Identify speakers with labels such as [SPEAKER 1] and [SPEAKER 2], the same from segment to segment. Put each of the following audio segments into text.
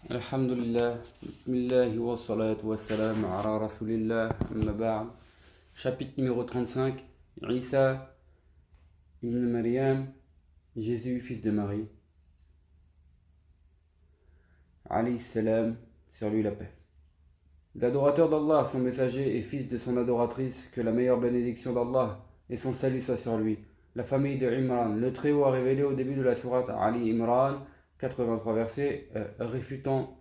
[SPEAKER 1] Alhamdulillah, Bismillah wa salatu wa salam ala Rasulillah, amma ba'd. Chapitre numéro 35, Isa ibn Maryam, Jésus, fils de Marie, alayhi salam, sur lui la paix. L'adorateur d'Allah, son messager et fils de son adoratrice, que la meilleure bénédiction d'Allah et son salut soit sur lui. La famille de Imran, le Très-Haut a révélé au début de la sourate Ali Imran, 83 versets, réfutant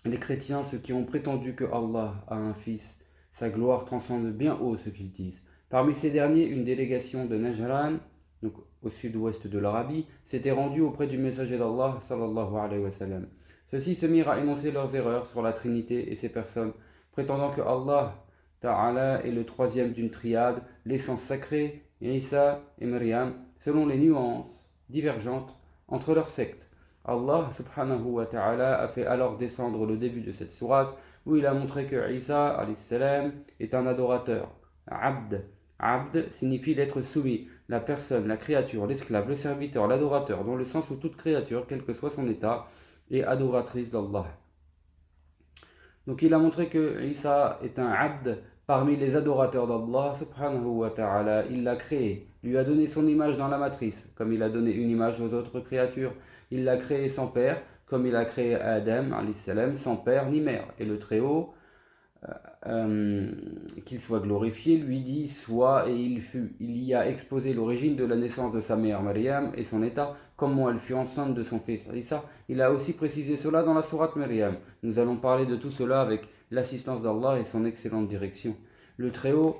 [SPEAKER 1] les chrétiens, ceux qui ont prétendu que Allah a un fils, sa gloire transcende bien haut ce qu'ils disent. Parmi ces derniers, une délégation de Najran, donc au sud-ouest de l'Arabie, s'était rendue auprès du messager d'Allah, sallallahu alayhi wa sallam. Ceux-ci se mirent à énoncer leurs erreurs sur la Trinité et ses personnes, prétendant que Allah Ta'ala est le troisième d'une triade, l'essence sacrée, Isa et Maryam, selon les nuances divergentes entre leurs sectes. Allah subhanahu wa ta'ala a fait alors descendre le début de cette sourate où il a montré que Isa alayhi salam est un adorateur. Abd. Abd signifie l'être soumis, la personne, la créature, l'esclave, le serviteur, l'adorateur, dans le sens où toute créature, quel que soit son état, est adoratrice d'Allah. Donc il a montré que Isa est un abd parmi les adorateurs d'Allah subhanahu wa ta'ala. Il l'a créé, lui a donné son image dans la matrice, comme il a donné une image aux autres créatures. Il l'a créé sans père, comme il a créé Adam alayhi salam, sans père ni mère. Et le Très-Haut, qu'il soit glorifié, lui dit soit, et il y a exposé l'origine de la naissance de sa mère Maryam et son état, comment elle fut enceinte de son fils Isa. Il a aussi précisé cela dans la sourate Maryam. Nous allons parler de tout cela avec l'assistance d'Allah et son excellente direction. Le Très-Haut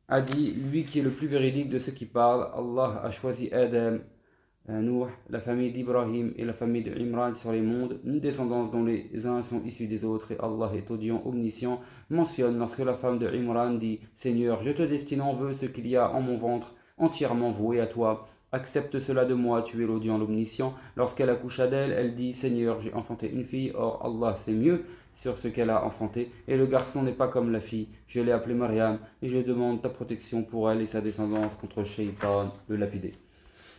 [SPEAKER 1] a dit, lui qui est le plus véridique de ceux qui parlent, Allah a choisi Adam, Nuh, la famille d'Ibrahim et la famille de Imran sur les mondes, une descendance dont les uns sont issus des autres, et Allah est audient, omniscient, mentionne lorsque la femme de Imran dit « Seigneur, je te destine en vœu ce qu'il y a en mon ventre, entièrement voué à toi. Accepte cela de moi, tu es l'audient, l'omniscient. » Lorsqu'elle accoucha d'elle, elle dit « Seigneur, j'ai enfanté une fille, or Allah sait mieux sur ce qu'elle a enfanté, et le garçon n'est pas comme la fille. Je l'ai appelée Maryam, et je demande ta protection pour elle et sa descendance contre Shaitan, le lapidé. »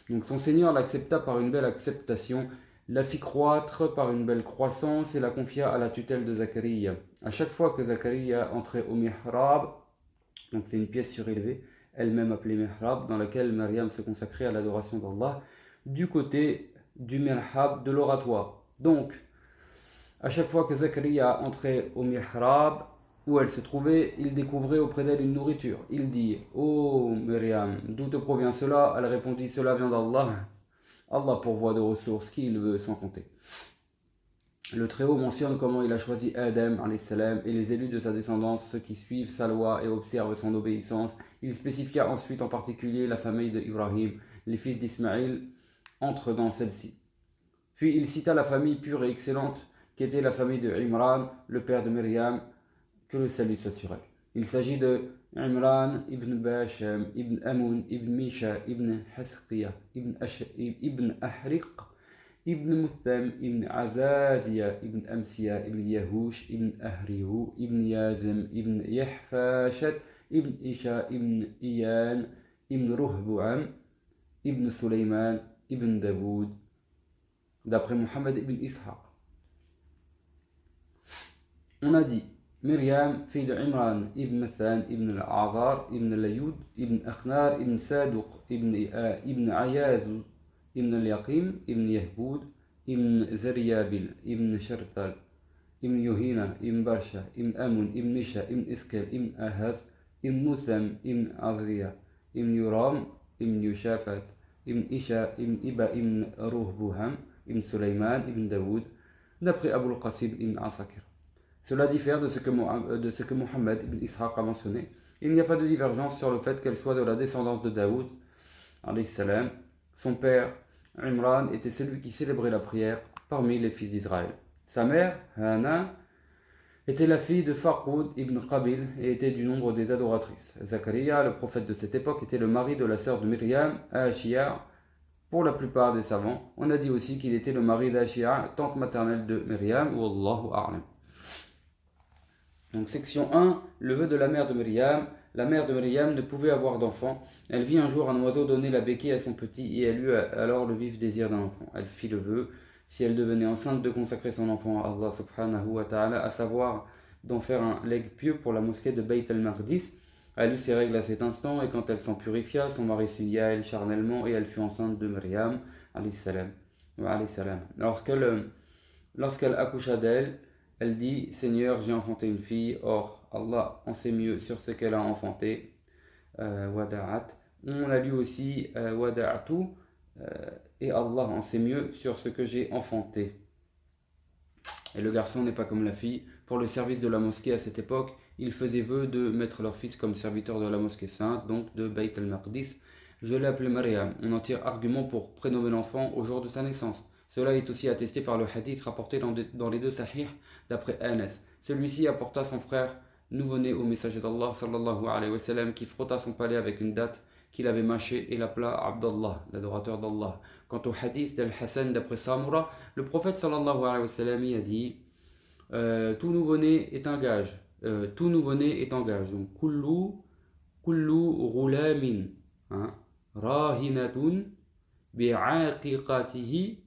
[SPEAKER 1] Donc son Seigneur l'accepta par une belle acceptation, la fit croître par une belle croissance et la confia à la tutelle de Zacharia. À chaque fois que Zacharia entrait au mihrab, donc c'est une pièce surélevée, elle-même appelée mihrab, dans laquelle Maryam se consacrait à l'adoration d'Allah, du côté du mihrab de l'oratoire. Donc, à chaque fois que Zacharia entrait au mihrab, où elle se trouvait, il découvrait auprès d'elle une nourriture. Il dit « Oh Myriam, d'où te provient cela ?» Elle répondit « Cela vient d'Allah. Allah pourvoit de ressources qui il veut sans compter. » Le Très-Haut mentionne comment il a choisi Adam alayhi salam et les élus de sa descendance, ceux qui suivent sa loi et observent son obéissance. Il spécifia ensuite en particulier la famille de Ibrahim, les fils d'Ismaïl entrent dans celle-ci. Puis il cita la famille pure et excellente qui était la famille de Imran, le père de Myriam, que le salut soit sur elle. Il s'agit de Imran ibn Basham, ibn Amun, ibn Misha, ibn Hasqiya, ibn Ahriq, ibn Mutham, ibn Azazia, ibn Amsiya, ibn Yahush, ibn Ahrihu, ibn Yazim, ibn Yahfashat, ibn Isha, ibn Iyan, ibn Ruhbu'am, ibn Suleyman, ibn Dawood, d'après Mohammed ibn Ishaq. On a dit Myriam, fille de Imran, ibn Mathan, ibn al-Azar, ibn al-Layud, ibn Akhnar, ibn Saduq, ibn Ayaz, ibn al-Yaqim, ibn Yahboud, ibn Zariyabil, ibn Shartal, ibn Yuhina, ibn Barsha, ibn Amun, ibn Misha, ibn Iskal, ibn Ahaz, ibn Musam, ibn Azriya, ibn Yuram, ibn Yushafat, ibn Isha, ibn Iba, ibn Ruhbuham, ibn Suleyman, ibn Dawood, d'après Abu al-Qasim ibn Asakir. Cela diffère de ce que Mohammed ibn Ishaq a mentionné. Il n'y a pas de divergence sur le fait qu'elle soit de la descendance de Daoud, alayhi salam. Son père, Imran, était celui qui célébrait la prière parmi les fils d'Israël. Sa mère, Hana, était la fille de Farqoud ibn Qabil et était du nombre des adoratrices. Zacharia, le prophète de cette époque, était le mari de la sœur de Myriam, Ashia. Pour la plupart des savants, on a dit aussi qu'il était le mari d'Ashia, tante maternelle de Myriam, Wallahu a'lam. Donc section 1, le vœu de la mère de Myriam. La mère de Myriam ne pouvait avoir d'enfant. Elle vit un jour un oiseau donner la béquille à son petit et elle eut alors le vif désir d'un enfant. Elle fit le vœu. si elle devenait enceinte, de consacrer son enfant à Allah subhanahu wa ta'ala, à savoir d'en faire un legs pieux pour la mosquée de Bayt al-Maqdis. Elle eut ses règles à cet instant, et quand elle s'en purifia, son mari s'y lia à elle charnellement, et elle fut enceinte de Myriam, alayhi salam. Lorsqu'elle accoucha d'elle, elle dit: Seigneur, j'ai enfanté une fille. Or, Allah en sait mieux sur ce qu'elle a enfanté. Wada'at. On a lu aussi Wada'atu, et Allah en sait mieux sur ce que j'ai enfanté. Et le garçon n'est pas comme la fille. Pour le service de la mosquée à cette époque, ils faisaient vœu de mettre leur fils comme serviteur de la mosquée sainte, donc de Bayt al-Maqdis. Je l'ai appelé Maryam. On en tire argument pour prénommer l'enfant au jour de sa naissance. Cela est aussi attesté par le hadith rapporté dans les deux sahih d'après Anas. Celui-ci apporta son frère nouveau-né au messager d'Allah sallallahu alayhi wa sallam, qui frotta son palais avec une date qu'il avait mâchée et l'appela Abdallah, l'adorateur d'Allah. Quant au hadith d'Al-Hassan d'après Samura, le prophète sallallahu alayhi wa sallam a dit tout nouveau-né est un gage. Tout nouveau-né est un gage. Donc, kullu ghulamin, hein, rahinatun bi'aqiqatihi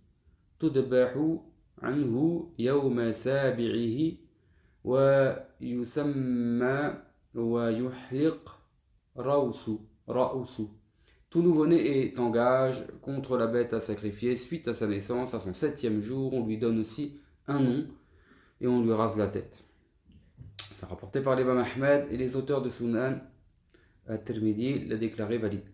[SPEAKER 1] tudbahu anhu yawma sabi'ihi wa yusamma wa yuhliq ra'usu. Tout nouveau-né est en gage contre la bête à sacrifier suite à sa naissance. À son 7e jour, on lui donne aussi un nom et on lui rase la tête. C'est rapporté par l'imam Ahmed, et les auteurs de Sunan at-Tirmidhi l'a déclaré valide.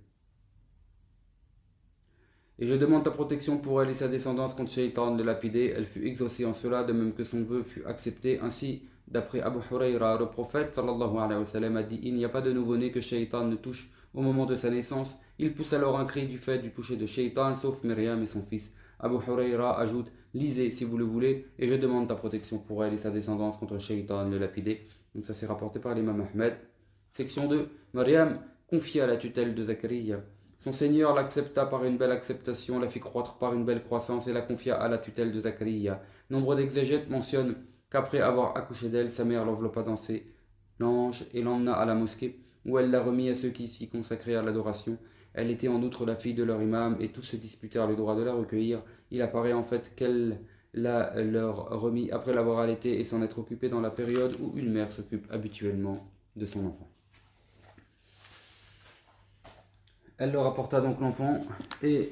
[SPEAKER 1] Et je demande ta protection pour elle et sa descendance contre Shaitan de lapider. Elle fut exaucée en cela, de même que son vœu fut accepté. Ainsi, d'après Abu Hurayra, le prophète sallallahu alayhi wa sallam a dit: il n'y a pas de nouveau-né que Shaitan ne touche au moment de sa naissance. Il pousse alors un cri du fait du toucher de Shaitan, sauf Myriam et son fils. Abu Hurayra ajoute: lisez si vous le voulez, et je demande ta protection pour elle et sa descendance contre Shaitan de lapider. Donc ça c'est rapporté par l'imam Ahmed. Section 2. Myriam, confiée à la tutelle de Zacharia. Son Seigneur l'accepta par une belle acceptation, la fit croître par une belle croissance et la confia à la tutelle de Zacharia. Nombre d'exégètes mentionnent qu'après avoir accouché d'elle, sa mère l'enveloppa dans ses langes et l'emmena à la mosquée, où elle la remit à ceux qui s'y consacraient à l'adoration. Elle était en outre la fille de leur imam, et tous se disputèrent le droit de la recueillir. Il apparaît en fait qu'elle la leur remis après l'avoir allaité et s'en être occupée dans la période où une mère s'occupe habituellement de son enfant. Elle leur apporta donc l'enfant, et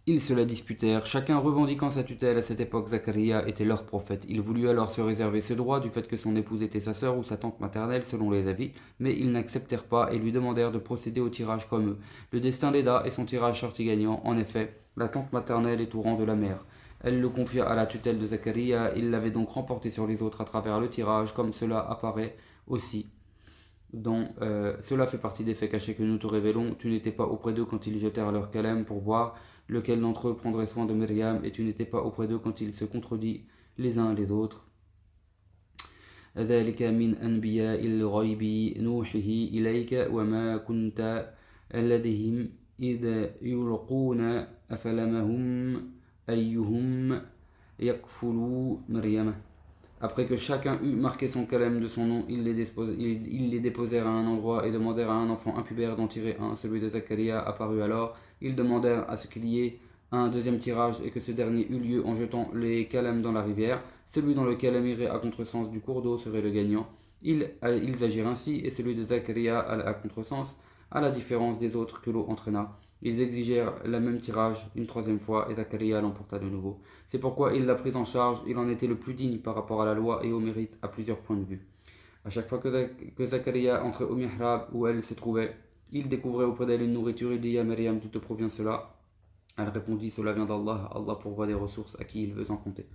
[SPEAKER 1] ils se la disputèrent, chacun revendiquant sa tutelle. À cette époque, Zacharia était leur prophète. Il voulut alors se réserver ce droit du fait que son épouse était sa sœur ou sa tante maternelle, selon les avis, mais ils n'acceptèrent pas et lui demandèrent de procéder au tirage comme eux. Le destin l'aida et son tirage sortit gagnant. En effet, la tante maternelle est au rang de la mère. Elle le confia à la tutelle de Zacharia. Il l'avait donc remporté sur les autres à travers le tirage, comme cela apparaît aussi. Cela fait partie des faits cachés que nous te révélons. Tu n'étais pas auprès d'eux quand ils jetèrent leur calem pour voir lequel d'entre eux prendrait soin de Myriam, et tu n'étais pas auprès d'eux quand ils se contredisent les uns les autres. ذلك من أنبياء الغيب نوحيه إليك وما كنت لديهم إذ يلقون أفلمهم أيهم يكفل مريم. Après que chacun eut marqué son calem de son nom, ils les déposèrent à un endroit et demandèrent à un enfant impubère d'en tirer un. Celui de Zacharia apparut alors. Ils demandèrent à ce qu'il y ait un deuxième tirage et que ce dernier eut lieu en jetant les calems dans la rivière. Celui dont le calem irait à contresens du cours d'eau serait le gagnant. Ils agirent ainsi, et celui de Zacharia à contresens, à la différence des autres que l'eau entraîna. Ils exigèrent le même tirage une troisième fois, et Zacharia l'emporta de nouveau. C'est pourquoi il l'a prise en charge. Il en était le plus digne par rapport à la loi et au mérite à plusieurs points de vue. À chaque fois que Zacharia entrait au mihrab où elle se trouvait, il découvrait auprès d'elle une nourriture. Il dit à Myriam: d'où te provient cela? Elle répondit: cela vient d'Allah. Allah pourvoit des ressources à qui il veut en compter.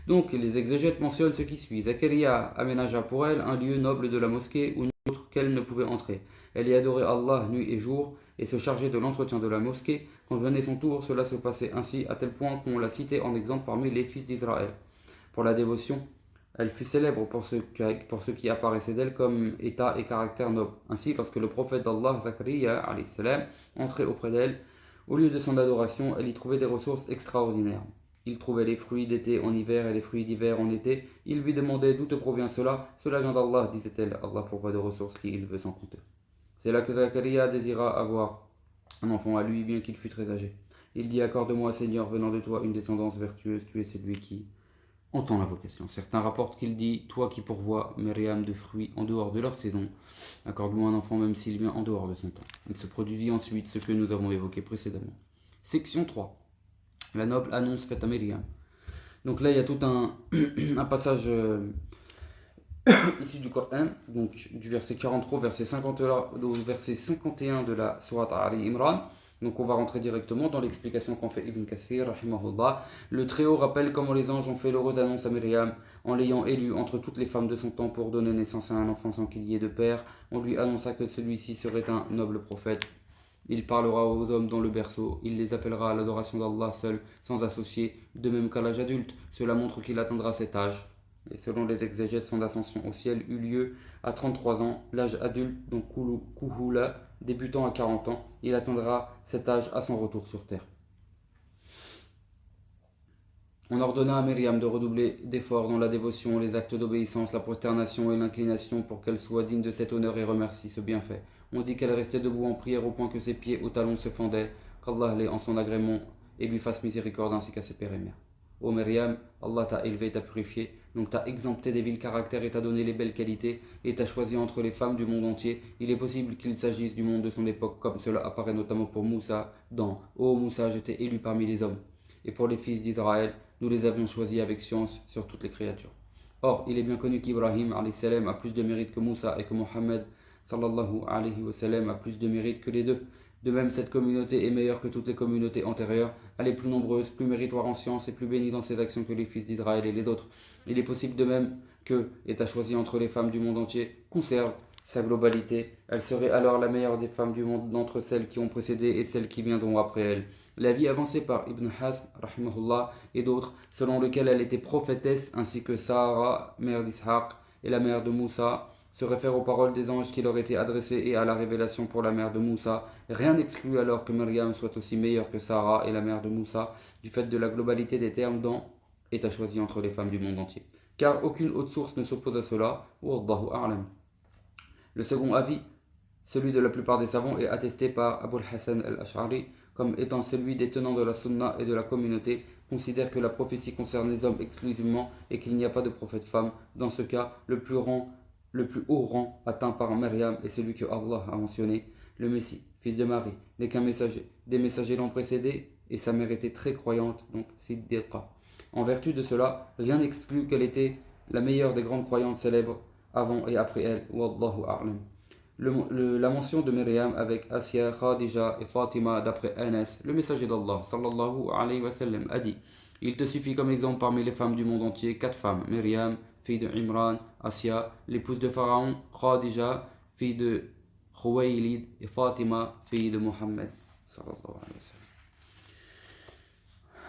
[SPEAKER 1] Donc les exégètes mentionnent ce qui suit. Zacharia aménagea pour elle un lieu noble de la mosquée où nul autre qu'elle ne pouvait entrer. Elle y adorait Allah nuit et jour et se chargeait de l'entretien de la mosquée. Quand venait son tour, cela se passait ainsi, à tel point qu'on l'a citée en exemple parmi les fils d'Israël. Pour la dévotion, elle fut célèbre pour ce qui apparaissait d'elle comme état et caractère noble. Ainsi, lorsque le prophète d'Allah, Zacharia, alayhi salam, entrait auprès d'elle, au lieu de son adoration, elle y trouvait des ressources extraordinaires. Il trouvait les fruits d'été en hiver et les fruits d'hiver en été. Il lui demandait: d'où te provient cela? Cela vient d'Allah, disait-elle. Allah pourvoit de ressources qui il veut sans compter. C'est là que Zacharia désira avoir un enfant à lui, bien qu'il fût très âgé. Il dit: accorde-moi, Seigneur, venant de toi, une descendance vertueuse, tu es celui qui entend l'invocation. Certains rapportent qu'il dit: toi qui pourvois Myriam de fruits en dehors de leur saison, accorde-moi un enfant même s'il vient en dehors de son temps. Il se produisit ensuite ce que nous avons évoqué précédemment. Section 3. La noble annonce faite à Myriam. Donc là, il y a tout un passage issu du Coran, donc du verset 43 au verset 51 de la sourate Ali Imran. Donc on va rentrer directement dans l'explication qu'en fait Ibn Kathir, rahimahullah. Le Très-Haut rappelle comment les anges ont fait l'heureuse annonce à Myriam en l'ayant élue entre toutes les femmes de son temps pour donner naissance à un enfant sans qu'il y ait de père. On lui annonça que celui-ci serait un noble prophète. Il parlera aux hommes dans le berceau, il les appellera à l'adoration d'Allah seul, sans associé, de même qu'à l'âge adulte. Cela montre qu'il atteindra cet âge. Et selon les exégètes, son ascension au ciel eut lieu à 33 ans, l'âge adulte, donc Kuhula, débutant à 40 ans. Il atteindra cet âge à son retour sur terre. On ordonna à Myriam de redoubler d'efforts dans la dévotion, les actes d'obéissance, la prosternation et l'inclination pour qu'elle soit digne de cet honneur et remercie ce bienfait. On dit qu'elle restait debout en prière au point que ses pieds aux talons se fendaient, qu'Allah l'ait en son agrément et lui fasse miséricorde ainsi qu'à ses pères et mères. Ô Myriam, Allah t'a élevé, t'a purifié, donc t'a exempté des vils caractères et t'a donné les belles qualités, et t'a choisi entre les femmes du monde entier. Il est possible qu'il s'agisse du monde de son époque, comme cela apparaît notamment pour Moussa dans Ô Moussa, je t'ai élu parmi les hommes. Et pour les fils d'Israël, nous les avions choisis avec science sur toutes les créatures. Or, il est bien connu qu'Ibrahim a plus de mérite que Moussa et que Mohammed sallallahu alayhi wa sallam a plus de mérite que les deux. De même, cette communauté est meilleure que toutes les communautés antérieures. Elle est plus nombreuse, plus méritoire en science et plus bénie dans ses actions que les fils d'Israël et les autres. Il est possible de même que, étant choisi entre les femmes du monde entier, conserve sa globalité. Elle serait alors la meilleure des femmes du monde d'entre celles qui ont précédé et celles qui viendront après elle. L'avis avancé par Ibn Hazm, rahimahullah, et d'autres, selon lequel elle était prophétesse, ainsi que Sarah, mère d'Ishaq, et la mère de Moussa, se réfère aux paroles des anges qui leur étaient adressées et à la révélation pour la mère de Moussa. Rien n'exclut alors que Myriam soit aussi meilleure que Sarah et la mère de Moussa, du fait de la globalité des termes dans « est à choisi entre les femmes du monde entier ». Car aucune autre source ne s'oppose à cela. Wallahu a'lam. Le second avis, celui de la plupart des savants, est attesté par Abu al-Hassan al-Ash'ari comme étant celui des tenants de la sunna et de la communauté, considère que la prophétie concerne les hommes exclusivement et qu'il n'y a pas de prophète femme. Dans ce cas, le plus haut rang atteint par Myriam est celui que Allah a mentionné, le Messie, fils de Marie, n'est qu'un messager. Des messagers l'ont précédé et sa mère était très croyante, donc Siddiqa. En vertu de cela, rien n'exclut qu'elle était la meilleure des grandes croyantes célèbres avant et après elle. Wallahu a'lam. La mention de Myriam avec Asya, Khadija et Fatima d'après Anas, le messager d'Allah sallallahu alayhi wa sallam, a dit: il te suffit comme exemple parmi les femmes du monde entier 4 femmes: Myriam, fille de Imran, Asya, l'épouse de Pharaon, Khadija, fille de Khuwaylid, et Fatima, fille de Mohammed sallallahu alayhi wa sallam.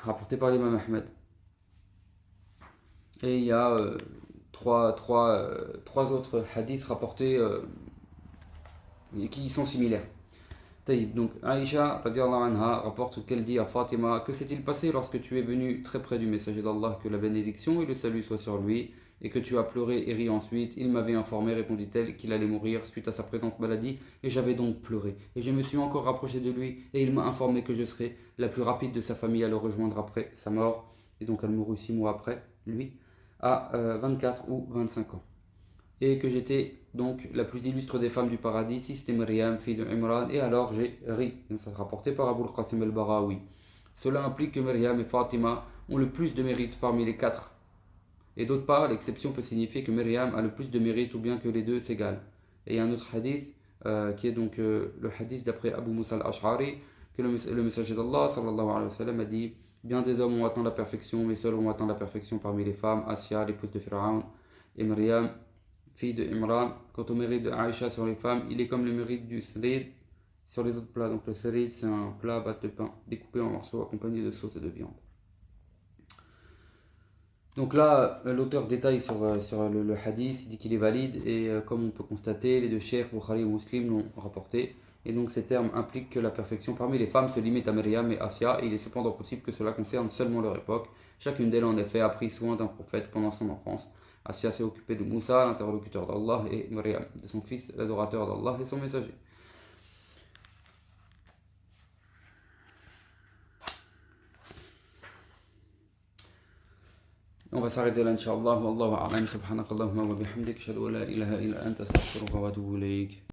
[SPEAKER 1] Rapporté par l'imam Ahmed. Et il y a trois autres hadiths rapportés qui sont similaires. Donc Aïcha radiallahu anha rapporte qu'elle dit à Fatima: que s'est-il passé lorsque tu es venu très près du messager d'Allah, que la bénédiction et le salut soient sur lui, et que tu as pleuré et ri ensuite? Il m'avait informé, répondit-elle, qu'il allait mourir suite à sa présente maladie, et j'avais donc pleuré. Et je me suis encore rapproché de lui, et il m'a informé que je serais la plus rapide de sa famille à le rejoindre après sa mort. Et donc elle mourut 6 mois après, lui, à 24 ou 25 ans. Et que j'étais donc la plus illustre des femmes du paradis, si c'était Myriam, fille de Imran, et alors j'ai ri. Donc ça est rapporté par Abu al-Qasim al-Barawi. Cela implique que Myriam et Fatima ont le plus de mérite parmi les 4. Et d'autre part, l'exception peut signifier que Myriam a le plus de mérite ou bien que les deux s'égalent. Et il y a un autre hadith, qui est donc le hadith d'après Abu Musa al-Ash'ari, que le messager d'Allah sallallahu alayhi wa sallam a dit: bien des hommes ont atteint la perfection, mais seuls ont atteint la perfection parmi les femmes, Asya, l'épouse de Pharaon, et Myriam, fille de Imran. Quant au mérite de Aïcha sur les femmes, il est comme le mérite du sarid sur les autres plats. Donc le sarid, c'est un plat à base de pain découpé en morceaux accompagné de sauce et de viande. Donc là, l'auteur détaille sur le hadith, il dit qu'il est valide, et comme on peut constater, les deux cheikhs, Bukhari et Muslim, l'ont rapporté. Et donc ces termes impliquent que la perfection parmi les femmes se limite à Myriam et Asya, et il est cependant possible que cela concerne seulement leur époque. Chacune d'elles en effet a pris soin d'un prophète pendant son enfance. Asya s'est occupée de Moussa, l'interlocuteur d'Allah, et Myriam de son fils, l'adorateur d'Allah et son messager. Et on va s'arrêter là, Inch'Allah. Wallahu a'lam. Subhanakallahumma wa bihamdik. Ashhadu an la ilaha illa anta astaghfiruka wa atubu ilayk.